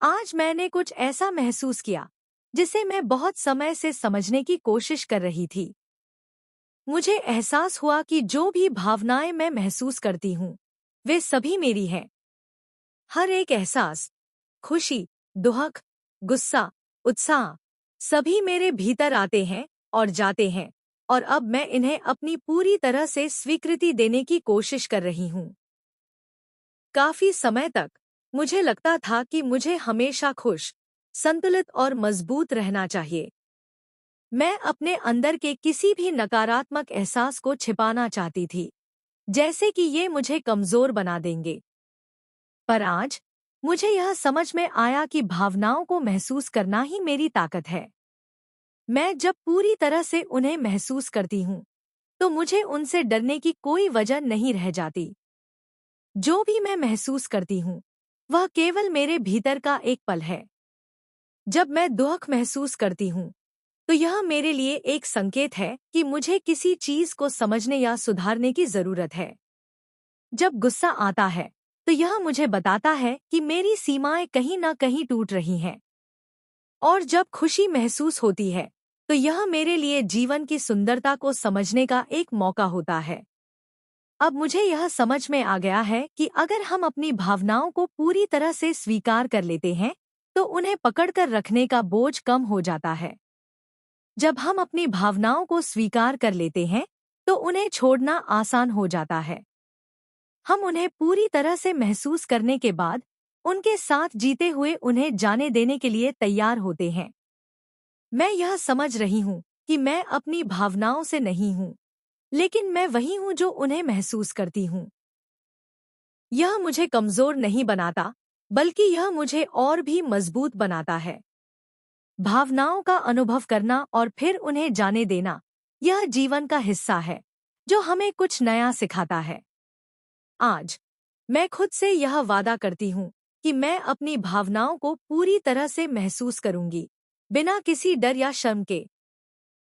आज मैंने कुछ ऐसा महसूस किया जिसे मैं बहुत समय से समझने की कोशिश कर रही थी। मुझे एहसास हुआ कि जो भी भावनाएं मैं महसूस करती हूँ, वे सभी मेरी हैं। हर एक एहसास, खुशी, दुख, गुस्सा, उत्साह, सभी मेरे भीतर आते हैं और जाते हैं, और अब मैं इन्हें अपनी पूरी तरह से स्वीकृति देने की कोशिश कर रही हूँ। काफी समय तक मुझे लगता था कि मुझे हमेशा खुश, संतुलित और मजबूत रहना चाहिए। मैं अपने अंदर के किसी भी नकारात्मक एहसास को छिपाना चाहती थी, जैसे कि ये मुझे कमजोर बना देंगे। पर आज मुझे यह समझ में आया कि भावनाओं को महसूस करना ही मेरी ताकत है। मैं जब पूरी तरह से उन्हें महसूस करती हूँ, तो मुझे उनसे डरने की कोई वजह नहीं रह जाती। जो भी मैं महसूस करती हूँ, वह केवल मेरे भीतर का एक पल है। जब मैं दुख महसूस करती हूँ, तो यह मेरे लिए एक संकेत है कि मुझे किसी चीज को समझने या सुधारने की जरूरत है। जब गुस्सा आता है, तो यह मुझे बताता है कि मेरी सीमाएं कहीं न कहीं टूट रही हैं। और जब खुशी महसूस होती है, तो यह मेरे लिए जीवन की सुंदरता को समझने का एक मौका होता है। अब मुझे यह समझ में आ गया है कि अगर हम अपनी भावनाओं को पूरी तरह से स्वीकार कर लेते हैं, तो उन्हें पकड़कर रखने का बोझ कम हो जाता है। जब हम अपनी भावनाओं को स्वीकार कर लेते हैं, तो उन्हें छोड़ना आसान हो जाता है। हम उन्हें पूरी तरह से महसूस करने के बाद उनके साथ जीते हुए उन्हें जाने देने के लिए तैयार होते हैं। मैं यह समझ रही हूँ कि मैं अपनी भावनाओं से नहीं हूँ, लेकिन मैं वही हूँ जो उन्हें महसूस करती हूँ। यह मुझे कमजोर नहीं बनाता, बल्कि यह मुझे और भी मजबूत बनाता है। भावनाओं का अनुभव करना और फिर उन्हें जाने देना, यह जीवन का हिस्सा है, जो हमें कुछ नया सिखाता है। आज मैं खुद से यह वादा करती हूँ कि मैं अपनी भावनाओं को पूरी तरह से महसूस करूंगी, बिना किसी डर या शर्म के।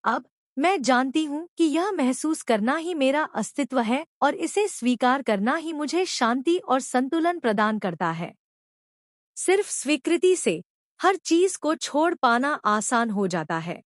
अब मैं जानती हूँ कि यह महसूस करना ही मेरा अस्तित्व है, और इसे स्वीकार करना ही मुझे शांति और संतुलन प्रदान करता है। सिर्फ स्वीकृति से हर चीज को छोड़ पाना आसान हो जाता है।